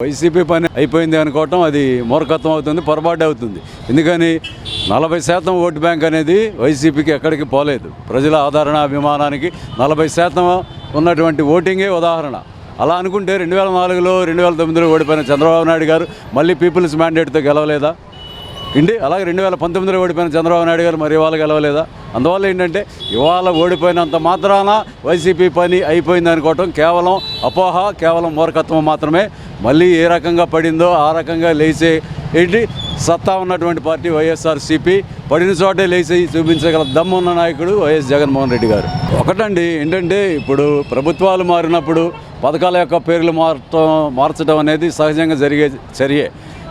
YCP పని అయిపోయింది అనుకోవటం అది మూర్ఖత్వం అవుతుంది, పొరపాటు అవుతుంది. ఎందుకని 40% ఓటు బ్యాంక్ అనేది వైసీపీకి ఎక్కడికి పోలేదు. ప్రజల ఆదరణ అభిమానానికి 40% ఉన్నటువంటి ఓటింగే ఉదాహరణ. అలా అనుకుంటే 2004లో 2009లో ఓడిపోయిన చంద్రబాబు నాయుడు గారు మళ్ళీ పీపుల్స్ మ్యాండేట్తో గెలవలేదా ఇండి? అలాగే 2019లో ఓడిపోయిన చంద్రబాబు నాయుడు గారు మరి ఇవాళ గెలవలేదా? అందువల్ల ఏంటంటే ఇవాళ ఓడిపోయినంత మాత్రాన వైసీపీ పని అయిపోయింది అనుకోవటం కేవలం అపోహ, కేవలం మూర్ఖత్వం మాత్రమే. మళ్ళీ ఏ రకంగా పడిందో ఆ రకంగా లేచే ఏంటి సత్తా ఉన్నటువంటి పార్టీ వైఎస్ఆర్సీపీ. పడిన చోటే లేచి చూపించగల దమ్మున్న నాయకుడు వైఎస్ జగన్మోహన్ రెడ్డి గారు. ఒకటండి ఏంటంటే ఇప్పుడు ప్రభుత్వాలు మారినప్పుడు పథకాల యొక్క పేర్లు మార్చడం అనేది సహజంగా జరిగే చర్యే.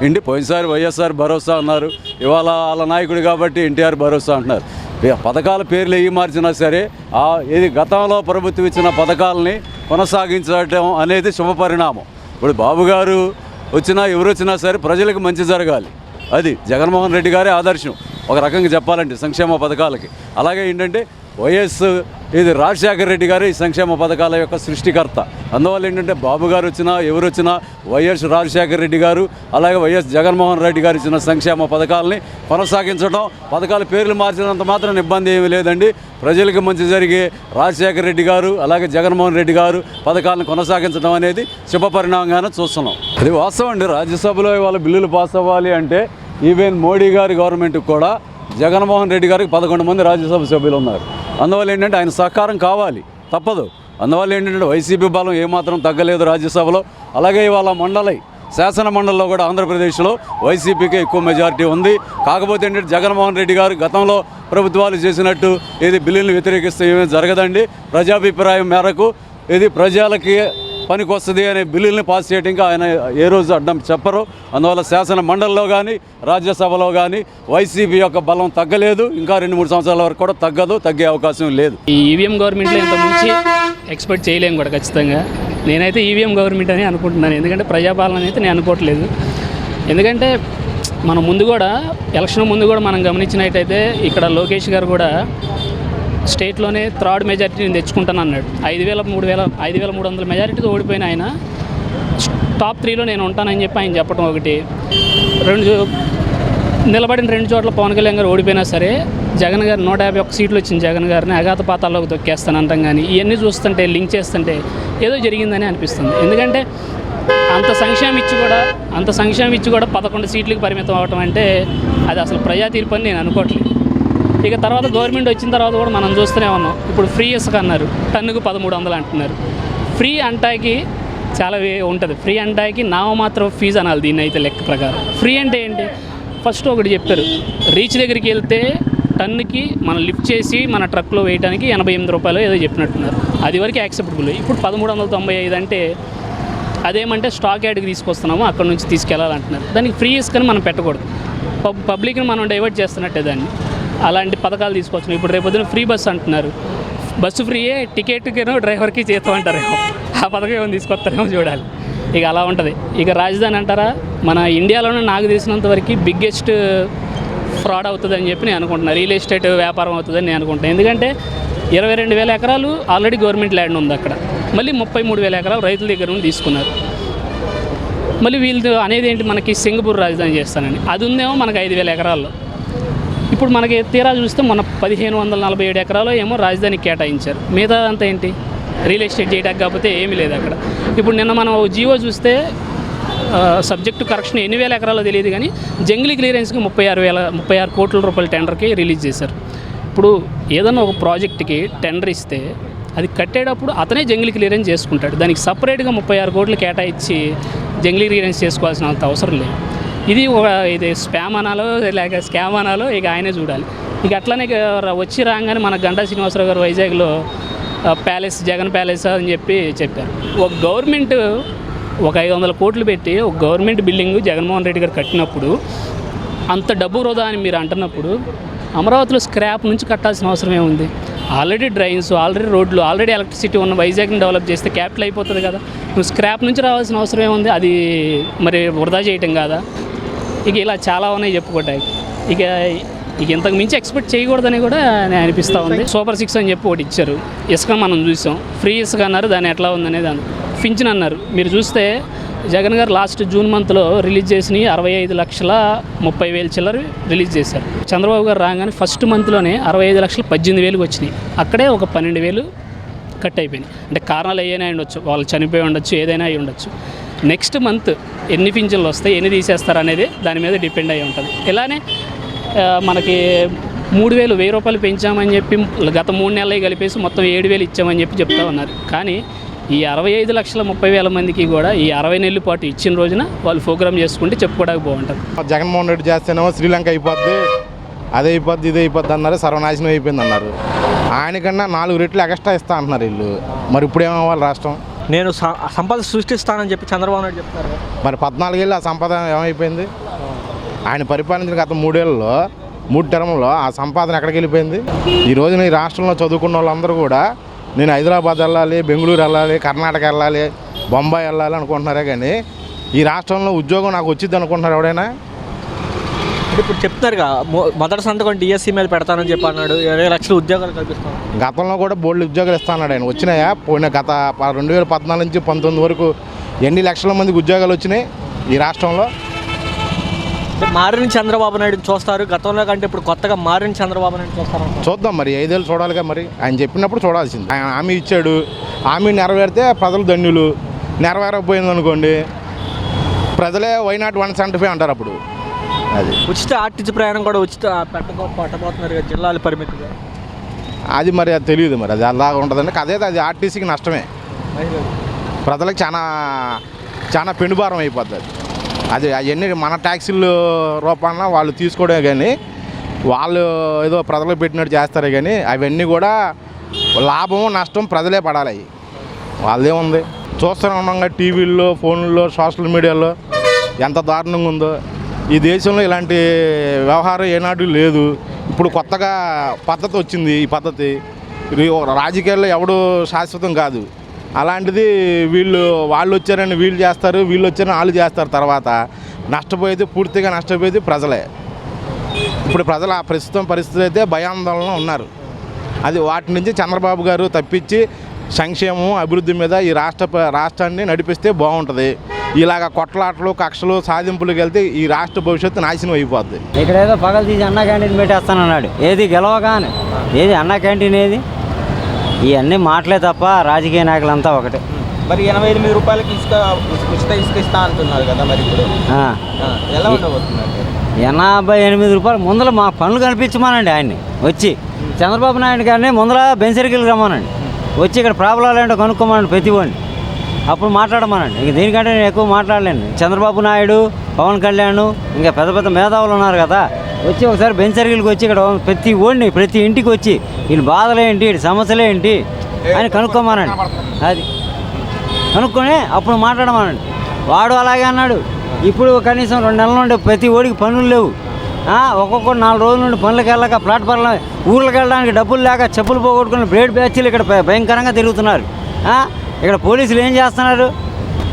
ఇండి పోయినసారి వైఎస్ఆర్ భరోసా అన్నారు, ఇవాళ వాళ్ళ నాయకుడు కాబట్టి ఎన్టీఆర్ భరోసా అంటున్నారు. పథకాల పేర్లు ఏవి మార్చినా సరే ఇది గతంలో ప్రభుత్వం ఇచ్చిన పథకాలని కొనసాగించడం అనేది శుభపరిణామం. ఇప్పుడు బాబు గారు వచ్చినా ఎవరు వచ్చినా సరే ప్రజలకు మంచి జరగాలి. అది జగన్మోహన్ రెడ్డి గారే ఆదర్శం ఒక రకంగా చెప్పాలంటే సంక్షేమ పథకాలకి. అలాగే ఏంటంటే రాజశేఖర రెడ్డి గారు ఈ సంక్షేమ పథకాల యొక్క సృష్టికర్త. అందువల్ల ఏంటంటే బాబు గారు వచ్చినా ఎవరు వచ్చినా వైఎస్ రాజశేఖర రెడ్డి గారు అలాగే వైఎస్ జగన్మోహన్ రెడ్డి గారు ఇచ్చిన సంక్షేమ పథకాలని కొనసాగించడం, పథకాల పేర్లు మార్చినంత మాత్రం ఇబ్బంది ఏమీ లేదండి. ప్రజలకు మంచి జరిగే రాజశేఖర రెడ్డి గారు అలాగే జగన్మోహన్ రెడ్డి గారు పథకాలను కొనసాగించడం అనేది శుభపరిణామంగానే చూస్తున్నాం. అది వాస్తవం అండి. రాజ్యసభలో ఇవాళ బిల్లులు పాస్ అవ్వాలి అంటే ఈవెన్ మోడీ గారి గవర్నమెంట్కి కూడా జగన్మోహన్ రెడ్డి గారికి 11 మంది రాజ్యసభ సభ్యులు ఉన్నారు. అందువల్ల ఏంటంటే ఆయన సహకారం కావాలి, తప్పదు. అందువల్ల ఏంటంటే వైసీపీ బలం ఏమాత్రం తగ్గలేదు రాజ్యసభలో. అలాగే ఇవాళ శాసన మండలిలో కూడా ఆంధ్రప్రదేశ్లో వైసీపీకి ఎక్కువ మెజారిటీ ఉంది. కాకపోతే ఏంటంటే జగన్మోహన్ రెడ్డి గారు గతంలో ప్రభుత్వాలు చేసినట్టు బిల్లులను వ్యతిరేకిస్తే ఏమీ జరగదండి. ప్రజాభిప్రాయం మేరకు ప్రజలకి పనికి వస్తుంది అనే బిల్లుల్ని పాస్ చేయడానికి ఆయన ఏ రోజు అడ్డం చెప్పరు. అందువల్ల శాసన మండలిలో కానీ రాజ్యసభలో కానీ వైసీపీ యొక్క బలం తగ్గలేదు. ఇంకా 2-3 సంవత్సరాల వరకు కూడా తగ్గే అవకాశం లేదు. ఈ ఈవీఎం గవర్నమెంట్లో ఇంత ముంచి ఎక్స్పెక్ట్ చేయలేము కూడా ఖచ్చితంగా. నేనైతే ఈవీఎం గవర్నమెంట్ అని అనుకుంటున్నాను. ఎందుకంటే ప్రజాపాలన అయితే నేను అనుకోవట్లేదు. ఎందుకంటే మనం ఎలక్షన్ ముందు కూడా మనం గమనించినట్టయితే ఇక్కడ లోకేష్ గారు కూడా స్టేట్లోనే థర్డ్ మెజారిటీ నేను తెచ్చుకుంటాను అన్నాడు. 5,300 మెజారిటీతో ఓడిపోయిన ఆయన టాప్ 3లో నేను ఉంటానని చెప్పి ఆయన చెప్పడం ఒకటి. నిలబడిన 2 చోట్ల పవన్ కళ్యాణ్ గారు ఓడిపోయినా సరే జగన్ గారు 151 సీట్లు వచ్చింది జగన్ గారిని అఘాత పాతాల్లోకి తొక్కేస్తాను అంటాం. కానీ ఇవన్నీ చూస్తుంటే లింక్ చేస్తుంటే ఏదో జరిగిందని అనిపిస్తుంది. ఎందుకంటే అంత సంక్షేమం ఇచ్చి కూడా 11 సీట్లకు పరిమితం అవ్వటం అంటే అది అసలు ప్రజా తీర్పు అని నేను అనుకోవట్లేదు. ఇక తర్వాత గవర్నమెంట్ వచ్చిన తర్వాత కూడా మనం చూస్తూనే ఉన్నాం. ఇప్పుడు ఫ్రీ ఇసుక అన్నారు, టన్నుకు 1300 అంటున్నారు. ఫ్రీ అంటాకి చాలా ఉంటుంది. ఫ్రీ అంటాకి నామమాత్రం ఫీజు అనాలి దీన్ని అయితే లెక్క ప్రకారం. ఫ్రీ అంటే ఏంటి? ఫస్ట్ ఒకటి చెప్పారు, రీచ్ దగ్గరికి వెళ్తే టన్నుకి మనం లిఫ్ట్ చేసి మన ట్రక్లో వేయడానికి 88 రూపాయలు ఏదో చెప్పినట్టున్నారు. అది వరకు యాక్సెప్టబుల్. ఇప్పుడు 1395 అంటే అదేమంటే స్టాక్ యార్డ్కి తీసుకొస్తున్నాము, అక్కడ నుంచి తీసుకెళ్ళాలంటున్నారు. దానికి ఫ్రీ ఇసుకని మనం పెట్టకూడదు. పబ్లిక్ని మనం డైవర్ట్ చేస్తున్నట్టే దాన్ని. అలాంటి పథకాలు తీసుకొచ్చినాయి. ఇప్పుడు రేపొద్దున ఫ్రీ బస్సు అంటున్నారు. బస్సు ఫ్రీయే, టికెట్కేనో డ్రైవర్కి చేస్తాం అంటారేమో. ఆ పథకం ఏమైనా తీసుకొస్తారేమో చూడాలి. ఇక అలా ఉంటుంది. ఇక రాజధాని అంటారా, మన ఇండియాలోనే నాకు తెలిసినంత వరకు బిగ్గెస్ట్ ఫ్రాడ్ అవుతుందని చెప్పి నేను అనుకుంటున్నాను. రియల్ ఎస్టేట్ వ్యాపారం అవుతుందని నేను అనుకుంటున్నాను. ఎందుకంటే 22,000 ఎకరాలు ఆల్రెడీ గవర్నమెంట్ ల్యాండ్ ఉంది అక్కడ. మళ్ళీ 33,000 ఎకరాలు రైతుల దగ్గర నుండి తీసుకున్నారు. మళ్ళీ వీళ్ళు అనేది ఏంటి, మనకి సింగపూర్ రాజధాని చేస్తానని. అది ఉందేమో మనకి 5,000 ఎకరాల్లో. ఇప్పుడు మనకి తీరా చూస్తే మన 1,547 ఎకరాలు ఏమో రాజధానికి కేటాయించారు. మిగతా అంతా ఏంటి, రియల్ ఎస్టేట్ చేయడానికి కాకపోతే ఏమీ లేదు అక్కడ. ఇప్పుడు నిన్న మనం జియో చూస్తే సబ్జెక్టు కరెక్షన్ ఎన్ని వేల ఎకరాలో తెలియదు కానీ జంగిలీ క్లియరెన్స్కి 36 కోట్ల రూపాయల టెండర్కి రిలీజ్ చేశారు. ఇప్పుడు ఏదన్నా ఒక ప్రాజెక్ట్కి టెండర్ ఇస్తే అది కట్టేటప్పుడు అతనే జంగిలీ క్లియరెన్స్ చేసుకుంటాడు. దానికి సపరేట్గా 36 కోట్లు కేటాయించి జంగిలీ క్లియరెన్స్ చేసుకోవాల్సిన అంత అవసరం లేదు. ఇది స్పామ్ అనాలో లేక స్కామ్ అనాలో ఇక ఆయనే చూడాలి. ఇక అట్లనే వచ్చి రాగానే మన గంటా శ్రీనివాసరావు గారు వైజాగ్లో జగన్ ప్యాలెస్ అని చెప్పారు. ఒక గవర్నమెంట్ 500 కోట్లు పెట్టి ఒక గవర్నమెంట్ బిల్డింగ్ జగన్మోహన్ రెడ్డి గారు కట్టినప్పుడు అంత డబ్బు వృధా అని మీరు అంటున్నప్పుడు అమరావతిలో స్క్రాప్ నుంచి కట్టాల్సిన అవసరం ఏముంది? ఆల్రెడీ డ్రైన్స్, ఆల్రెడీ రోడ్లు, ఆల్రెడీ ఎలక్ట్రిసిటీ ఉన్న వైజాగ్ని డెవలప్ చేస్తే క్యాపిటల్ అయిపోతుంది కదా. నువ్వు స్క్రాప్ నుంచి రావాల్సిన అవసరం ఏముంది? అది మరి వృధా చేయటం కాదా? ఇక ఇలా చాలా ఉన్నాయి చెప్పుకోవటానికి. ఇక ఇంతకు మించి ఎక్స్పెక్ట్ చేయకూడదని కూడా నేను అనిపిస్తూ ఉంది. సూపర్ 6 అని చెప్పి ఒకటి ఇచ్చారు. ఇసుక మనం చూసాం, ఫ్రీ ఇసుక అన్నారు, దాన్ని ఎట్లా ఉందనేది పింఛన్ అన్నారు. మీరు చూస్తే జగన్ గారు లాస్ట్ జూన్ మంత్లో రిలీజ్ చేసినవి 65,30,000 చిల్లర రిలీజ్ చేశారు. చంద్రబాబు గారు రాగానే ఫస్ట్ మంత్లోనే 65,18,000 వచ్చినాయి. అక్కడే ఒక 12,000 కట్ అయిపోయినాయి. అంటే కారణాలు ఏదైనా అయి ఉండొచ్చు, వాళ్ళు చనిపోయి ఉండొచ్చు, ఏదైనా అయి ఉండొచ్చు. నెక్స్ట్ మంత్ ఎన్ని పింఛన్లు వస్తాయి, ఎన్ని తీసేస్తారు అనేది దాని మీద డిపెండ్ అయి ఉంటుంది. ఇలానే మనకి 3,000 రూపాయలు పెంచామని చెప్పి గత 3 నెలలు కలిపేసి మొత్తం 7,000 ఇచ్చామని చెప్పి చెప్తా ఉన్నారు. కానీ ఈ 65,30,000 మందికి కూడా ఈ 60 నెలల పాటు ఇచ్చిన రోజున వాళ్ళు ప్రోగ్రామ్ చేసుకుంటే చెప్పుకోవడానికి బాగుంటుంది. జగన్మోహన్ రెడ్డి చేస్తేనేమో శ్రీలంక అయిపోద్ది, అదే అయిపోద్ది, ఇదే అయిపోద్ది అన్నారు, సర్వనాశనం అయిపోయింది అన్నారు. ఆయనకన్నా 4 రెట్లు ఎక్స్ట్రా ఇస్తా అంటున్నారు వీళ్ళు. మరి ఇప్పుడు ఏమవ్వాలి రాష్ట్రం? నేను సంపద సృష్టిస్తానని చెప్పి చంద్రబాబు నాయుడు చెప్తారు. మరి 14 ఏళ్ళు ఆ సంపాదన ఏమైపోయింది? ఆయన పరిపాలించిన గత 3 ఏళ్ళలో 3 టర్మ్లో ఆ సంపాదన ఎక్కడికి వెళ్ళిపోయింది? ఈ రోజున ఈ రాష్ట్రంలో చదువుకున్న వాళ్ళందరూ కూడా నేను హైదరాబాద్ వెళ్ళాలి, బెంగళూరు వెళ్ళాలి, కర్ణాటక వెళ్ళాలి, బొంబాయి వెళ్ళాలి అనుకుంటున్నారే కానీ ఈ రాష్ట్రంలో ఉద్యోగం నాకు వచ్చింది అనుకుంటున్నారు ఎవడైనా? ఇప్పుడు చెప్తారుగా మొదటి సంతకం డిఎస్సి మీద పెడతానని చెప్పి అన్నాడు. 20 లక్షల ఉద్యోగాలు కల్పిస్తాను. గతంలో కూడా బోల్డ్ ఉద్యోగాలు ఇస్తాన్నాడు ఆయన. వచ్చినాయా? పోయిన గత 2014 నుంచి 19 వరకు ఎన్ని లక్షల మందికి ఉద్యోగాలు వచ్చినాయి ఈ రాష్ట్రంలో? మారిన చంద్రబాబు నాయుడు చూస్తారు, గతంలో కంటే ఇప్పుడు కొత్తగా మారిన చంద్రబాబు నాయుడు చూస్తారు. చూద్దాం, మరి 5 ఏళ్ళు చూడాలిగా. మరి ఆయన చెప్పినప్పుడు చూడాల్సింది. ఆయన హామీ ఇచ్చాడు, హామీ నెరవేరితే ప్రజలు ధన్యులు. నెరవేరకపోయింది అనుకోండి, ప్రజలే వైనాట్ 175 అంటారు. అప్పుడు అది ఉచిత ఆర్టీసీ ప్రయాణం కూడా పట్టబోతున్నారు కదా జిల్లాల పరిమితిగా. అది మరి అది తెలియదు. మరి అది అలా ఉంటుందండి. అది ఆర్టీసీకి నష్టమే, ప్రజలకు చాలా చాలా పెనుభారం అయిపోద్ది. అది అవన్నీ మన ట్యాక్సీల రూపాన వాళ్ళు తీసుకోవడమే కానీ వాళ్ళు ఏదో ప్రజలకు పెట్టినట్టు చేస్తారే కానీ అవన్నీ కూడా లాభం నష్టం ప్రజలే పడాలి. అవి వాళ్ళేముంది చూస్తూనే ఉన్నాగా టీవీల్లో, ఫోన్లలో, సోషల్ మీడియాలో ఎంత దారుణంగా ఉందో. ఈ దేశంలో ఇలాంటి వ్యవహారం ఏనాడు లేదు. ఇప్పుడు కొత్తగా పద్ధతి వచ్చింది. ఈ పద్ధతి రాజకీయాల్లో ఎవడు శాశ్వతం కాదు. అలాంటిది వాళ్ళు వచ్చారని వీళ్ళు చేస్తారు, వీళ్ళు వచ్చారని వాళ్ళు చేస్తారు. తర్వాత నష్టపోయేది, పూర్తిగా నష్టపోయేది ప్రజలే. ఇప్పుడు ప్రజలు ఆ ప్రస్తుతం పరిస్థితి అయితే భయాందోళన ఉన్నారు. అది వాటి నుంచి చంద్రబాబు గారు తప్పించి సంక్షేమం, అభివృద్ధి మీద ఈ రాష్ట్రాన్ని నడిపిస్తే బాగుంటుంది. ఇలాగ కొట్లాటలు, కక్షలు, సాధింపులకు వెళ్తే ఈ రాష్ట్ర భవిష్యత్తు నాశనం అయిపోద్ది. ఇక్కడ ఏదో పగలు తీసి అన్నా క్యాంటీన్ పెట్టేస్తానన్నాడు. ఏది గెలవగానే ఏది అన్నా క్యాంటీన్ ఏది? ఇవన్నీ మాటలే తప్ప రాజకీయ నాయకులంతా ఒకటే. మరి 88 రూపాయలకి ఉచిత ఇసుక ఇస్తా అంటున్నారు కదా, మరి ఇప్పుడు ఎలా ఉండబోతున్నారు? 88 రూపాయలు ముందర మా పనులు కనిపించమానండి ఆయన్ని. వచ్చి చంద్రబాబు నాయుడు గారిని ముందర బెంచరికలు రమ్మనండి. వచ్చి ఇక్కడ ప్రాబ్లాలు ఏంటో కనుక్కోమనండి ప్రతివాడిని. అప్పుడు మాట్లాడమనండి. ఇంక దీనికంటే నేను ఎక్కువ మాట్లాడలేను. చంద్రబాబు నాయుడు, పవన్ కళ్యాణ్, ఇంకా పెద్ద పెద్ద మేధావులు ఉన్నారు కదా, వచ్చి ఒకసారి బెంచరికలకు వచ్చి ఇక్కడ ప్రతి ఇంటికి వచ్చి వీళ్ళ బాధలు ఏంటి, వీళ్ళ సమస్యలు ఏంటి అని కనుక్కోమనండి. అది కనుక్కొని అప్పుడు మాట్లాడమనండి. వాడు అలాగే అన్నాడు. ఇప్పుడు కనీసం 2 నెలల నుండి ప్రతి ఓడికి పనులు లేవు. ఒక్కొక్కటి 4 రోజుల నుండి పనులకు వెళ్ళక ప్లాట్ఫామ్లో ఊర్లకు వెళ్ళడానికి డబ్బులు లేక చెప్పులు పోగొట్టుకుని బ్లేడ్ బ్యాచ్లు ఇక్కడ భయంకరంగా తిరుగుతున్నారు. ఇక్కడ పోలీసులు ఏం చేస్తున్నారు?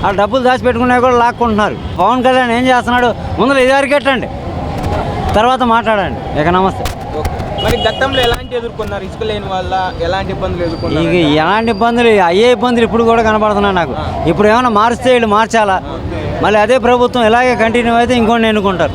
ఆ డబ్బులు దాచిపెట్టుకునే కూడా లాక్కుంటున్నారు. పవన్ కళ్యాణ్ ఏం చేస్తున్నాడు? ముందర ఇది అరికెట్టండి, తర్వాత మాట్లాడండి. ఇక నమస్తే. మరి గతంలో ఎలాంటి ఎదుర్కొన్నారు? ఇసుక లేని వల్ల ఎలాంటి ఇబ్బందులు ఎదుర్కొన్నారు? ఇక ఎలాంటి ఇబ్బందులు, అయ్యే ఇబ్బందులు ఇప్పుడు కూడా కనపడుతున్నాయి నాకు. ఇప్పుడు ఏమైనా మారిస్తే వీళ్ళు మార్చాలా? మళ్ళీ అదే ప్రభుత్వం ఇలాగే కంటిన్యూ అయితే ఇంకోటి ఎన్నుకుంటారు.